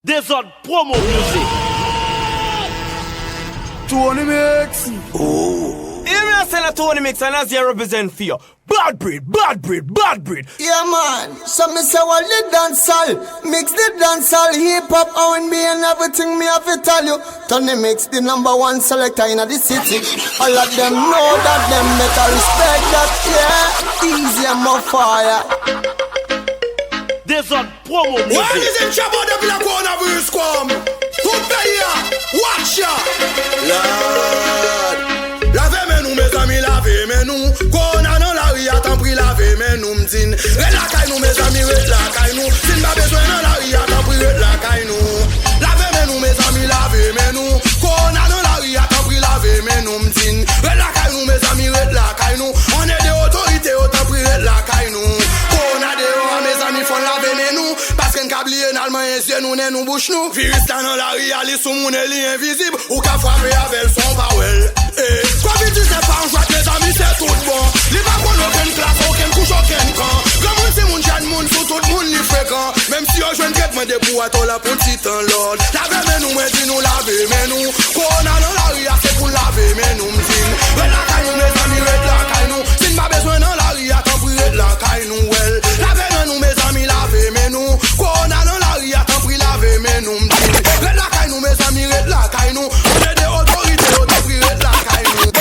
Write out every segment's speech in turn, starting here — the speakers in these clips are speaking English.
Des autres promo music. Tony Mix. Oh. Hear me a sell a Tony Mix and as you represent for you. Bad breed, bad breed, bad breed. Yeah man, so me say well the dancehall, mix the dancehall, hip hop, R&B and everything me have to tell you. Tony Mix the #1 selector in the city. All of them know that them better respect that, yeah. Easy and more fire. Des autres promo music. Why is it trouble the black one of you squam? Tout pays, watch ya. Lord, lavez-moi nous mes amis, lavez-moi nous. Qu'on a dans la rue, attends pris lavez-moi nous m'dine. Red la caille nous mes amis, red la caille nous. Si n'a besoin dans la rue, attends pris red la caille nous. Lavez-moi nous mes amis, lavez-moi nous. Qu'on a dans la rue, attends pris lavez-moi nous m'dine. Red la caille nous mes amis, red la caille nous. On est des autorités, autant pris red la caille nous. Qu'on a des mes amis font laver nous. Parce qu'un câblier n'allemand yeux nous n'est nous bouche nous. Virus dans la réalité sous mon élie invisible. Ou qu'à frapper avec son power. Eh, quoi vite tu sais pas en joie mes amis c'est tout bon. Les pas qu'on aucune classe, aucune couche, aucun camp. Comme on c'est mon jeune monde, sous tout le monde les fréquent. Même si on joue une quête, moi des boîtes à la petite en l'ordre. Laver nous, mais dis nous laver nous. Qu'on a dans la rue, c'est pour laver nous m'dine. Red la caille nous mes amis, red la caille nous. Si n'a besoin dans la rue, attends pour red la caille nous well. Laver nous mes amis, laver nous. Qu'on a dans la rue, attends pour laver nous m'dine. Red la caille nous mes amis, red la caille nous. On est des autorités, autant pour red la caille nous.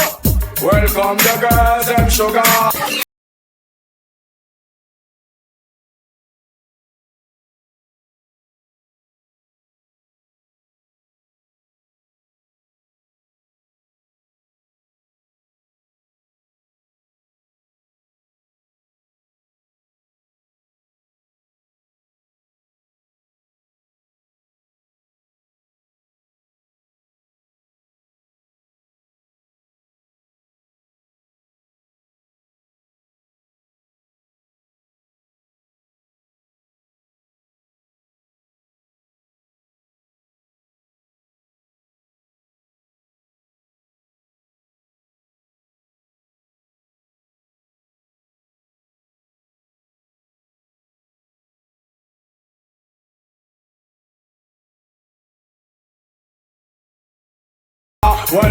Welcome the girls and sugar. Well,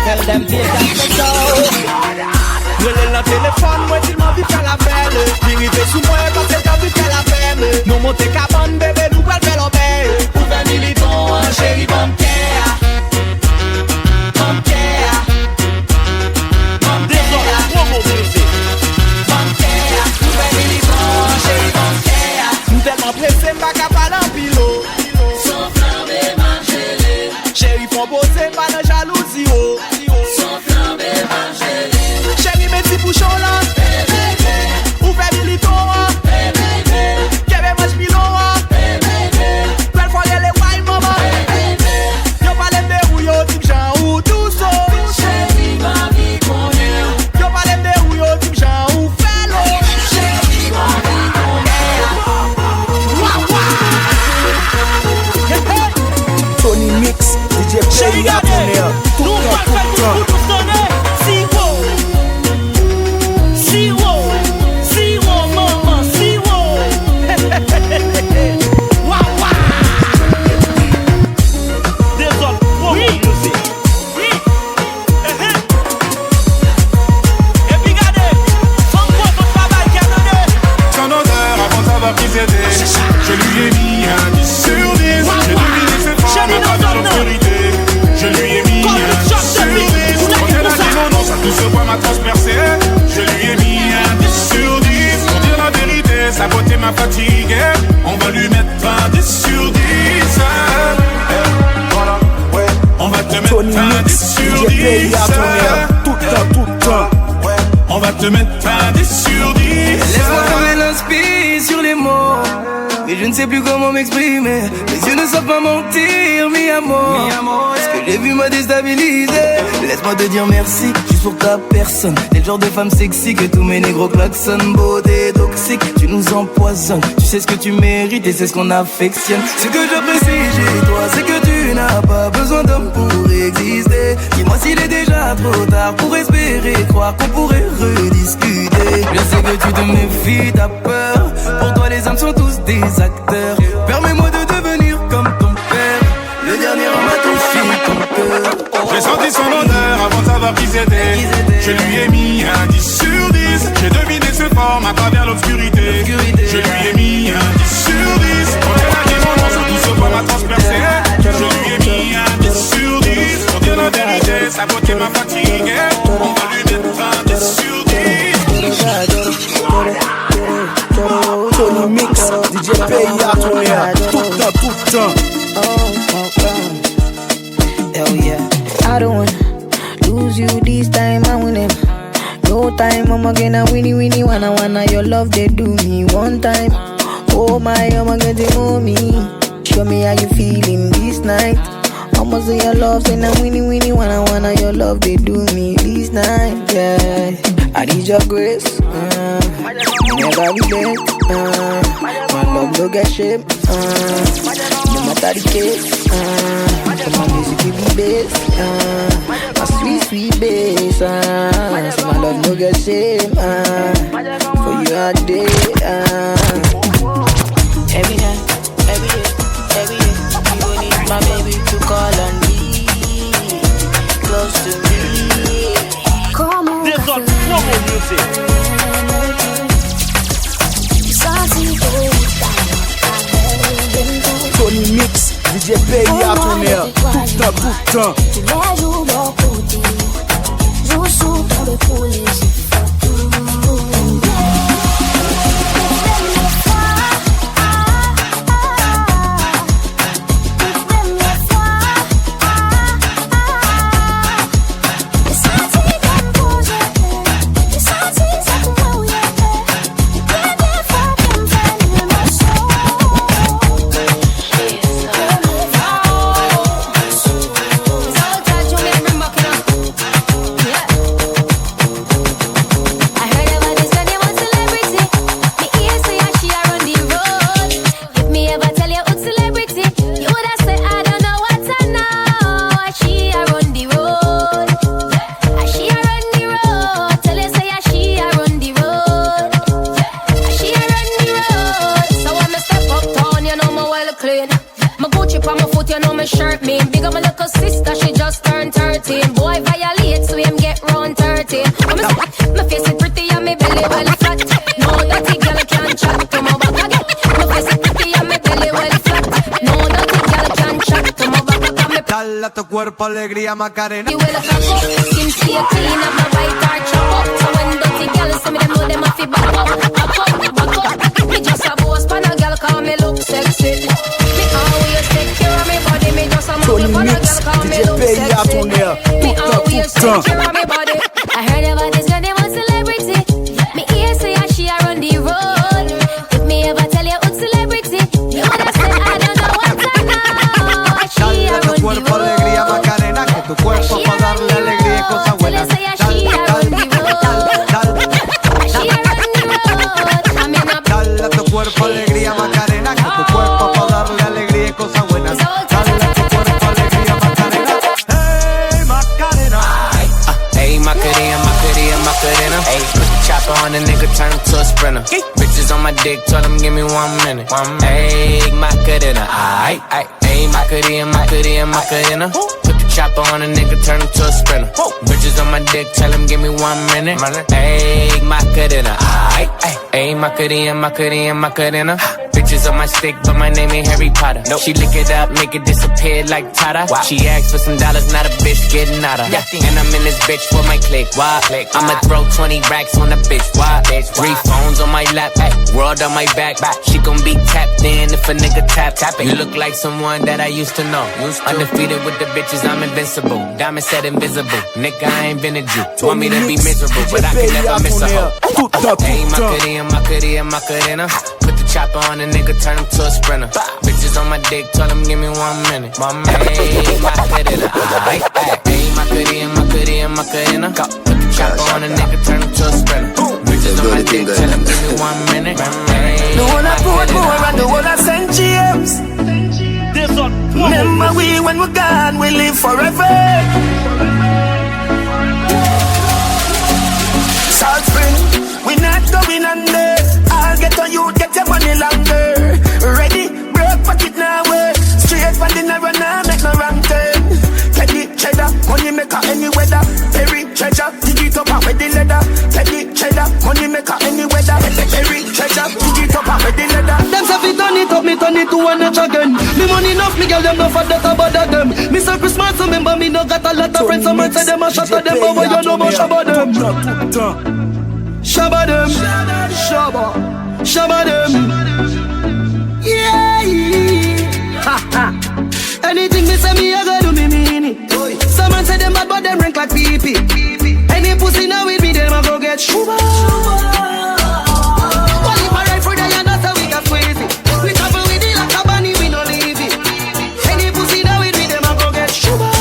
Tell them pay attention. Relève la téléphone, moi tu m'as vu faire la belle. Dirivé sous moi parce que t'as vu faire la femme. Nous monter cabane, bébé, nous pas faire l'obé. Pour 20 militants, chérie, bon care. Bon care. m'a transpercé. Je lui ai mis un 10 sur 10. Pour dire la vérité, sa beauté m'a fatigué. On va lui mettre un 10 sur 10. Voilà, ouais. On va te mettre un 10 sur 10. Tout le temps. On va te mettre un 10 sur 10. Laisse-moi tomber l'inspire sur les mots. Mais je ne sais plus comment m'exprimer. Mes yeux ne savent pas mentir, mi amor. Ce que j'ai vu m'a déstabilisé. Laisse-moi te dire merci, juste pour ta personne. T'es le genre de femme sexy que tous mes négros klaxonnent. Beauté toxique, tu nous empoisonnes. Tu sais ce que tu mérites et c'est ce qu'on affectionne. Ce que j'apprécie chez toi, c'est que tu n'as pas besoin d'homme pour exister. Dis-moi s'il est déjà trop tard pour espérer croire qu'on pourrait rediscuter. Je sais que tu te méfies, t'as peur. Pour toi les hommes sont tous des acteurs. Permets-moi de devenir comme ton père. Le dernier homme a touché ton cœur. J'ai senti son odeur avant de savoir qui c'était. Je lui ai mis un 10 sur 10. J'ai deviné ses formes à travers l'obscurité. Je lui ai mis un 10 sur 10. Quand elle a dit mon nom, son douce voix m'a transpercé. Je lui ai mis un 10 sur 10. Pour dire la vérité, sa beauté m'a fatigué. On va lui mettre un 10 sur 10. Tony Mix, DJ PIA, tout le temps. Hell yeah. I don't wanna lose you this time, I win him. No time, I'm gonna winnie, wanna your love, they do me one time. Oh my, I'm gonna know me. Show me how you feeling this night. I'ma say your love, say now winnie, wanna your love, they do me this night, yeah. I need your grace, never be late, my love no get shame, no matter the case, my music give me bass, my sweet bass, so my love no get shame, for you all day, every night, every day, you need my baby to call on me, close to me. This on promo music. Tony Mix, DJ PIA, tout le temps. Tu les joues beaucoup, joue sous pour les poules. Dale a tu cuerpo alegría, Macarena. You will a cock up, skin stay clean, have my white heart chop up. So when dirty girls see me, them know them a fi back up. Me just a boss pan a girl, call me look sexy. Me always take care of me body, me just a move pan a girl, call me look sexy. Me always take care of me body. I heard about this girl, they want celebrity. Me ear say she a run the road. If me ever tell you who's celebrity, you woulda said I don't know what I know. She a run the road. Alegría, Macarena, que tu cuerpo pa' darle alegría y cosas buenas. Dale a tu cuerpo alegría, Macarena, que tu cuerpo pa' darle alegría y cosas buenas. Dale a tu cuerpo alegría, Macarena. Hey, Macarena. Hey, Macarena. Hey, put the chopper on the nigga, turn him to a sprinter. Bitches on my dick, tell him give me 1 minute. Hey, Macarena. Aight. Hey, Macarena. Put the chopper on a nigga, turn him to a sprinter. Bitches on my dick, tell him give me 1 minute. Hey, Macarena. Aight. Hey, Macarena. Bitches on my stick, but my name ain't Harry Potter. Nope. She lick it up, make it disappear like Tata. Wow. She asked for some dollars, not a bitch getting out of. And I'm in this bitch for my click. Why? I'ma throw 20 racks on a bitch. Why? 3 phones on my lap, world on my back. She gon' be tapped in if a nigga tap it. You look like someone that I used to know. Undefeated with the bitches, I'm invincible. Diamond said invisible. Nigga, I ain't been a Jew. Want me to be miserable, but I can never miss a hoe. Hey, Macarena. Put the chopper on a nigga, turn him to a sprinter. Bitches on my dick, tell him give me 1 minute. Hey, Macarena. Hey, Macarena. Put the chopper on a nigga, turn him to a sprinter. Bitches on my dick, tell him give me 1 minute. The one I put more and the one I sent James. Remember we when we're gone, we live forever. South Spring, we not going under. I'll get on you, get your money longer. Ready, broke pocket now, straight for the narrow now, make no wrong turn. Teddy cheddar, money maker any weather. Perry treasure, dig it up with the leather. Teddy cheddar, money maker any weather. Perry treasure, dig it up with the leather. Them say fi turn it up, me turn it to one notch again. Me money enough, me girl them no for that bother them. Me say Christmas, remember me no got a lot of friends. Some man say them a shot at them, but why you no more shabba them? Shabba them, shabba them. Yeah, ha ha. Anything me say me, I go do me mean it. Some man say them bad, but them rank like pee-pee. Any pussy now with me, them a go get shuba. Well, if I ride for the end, that's how we can squeeze it. We travel with it like a bunny, we no leave it. Any pussy now with me, them a go get shuba.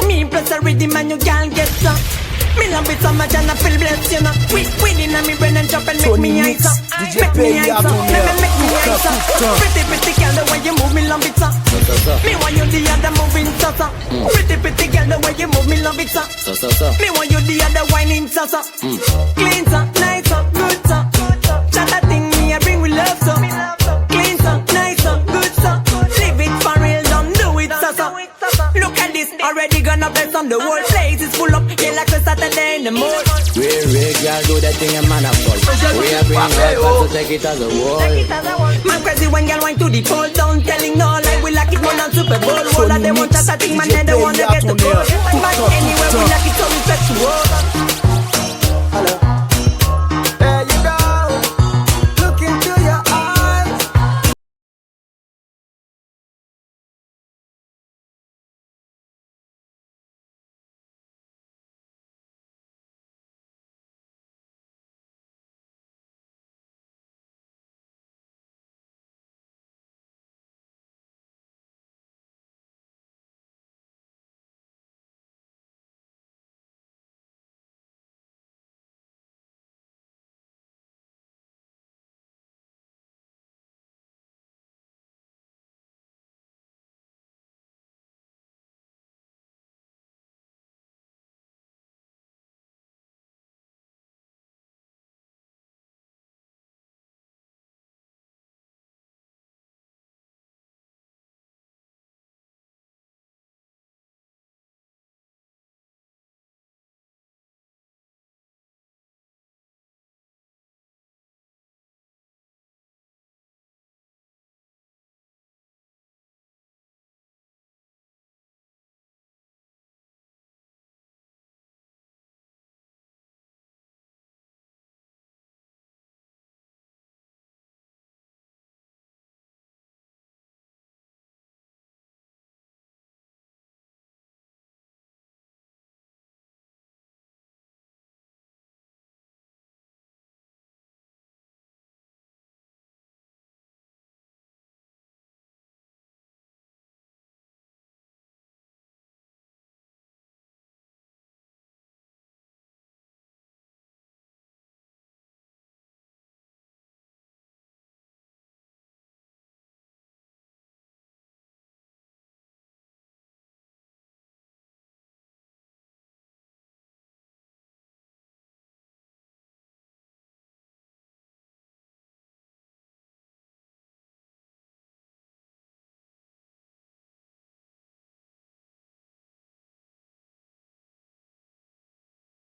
Me plus a rhythm and you can't get some. Me love it so much and I feel blessed, you know. With in me brain and chop and make me eyes up. Make me eyes up, make me eyes up. Pretty girl, the way you move me love it, so. Me want you the other moving, so. Pretty girl, the way you move me love it, so. Me want you the other whining, so. Clean, so, nice, so, good, so. Shut that thing me, I bring with love, so. Clean, so, nice, so, good, so. Live it for real, don't do it, so. Look at this, already gonna bless on the whole place is full up, yeah, like a Saturday in the mood. Real girl do that thing and man a fall. We are bring love, so take it as a wall. Man crazy when girl wine to the pole, down telling no lie, we like it more than Super Bowl. All of them want that thing, man, they don't wanna get the goal. But anyway, we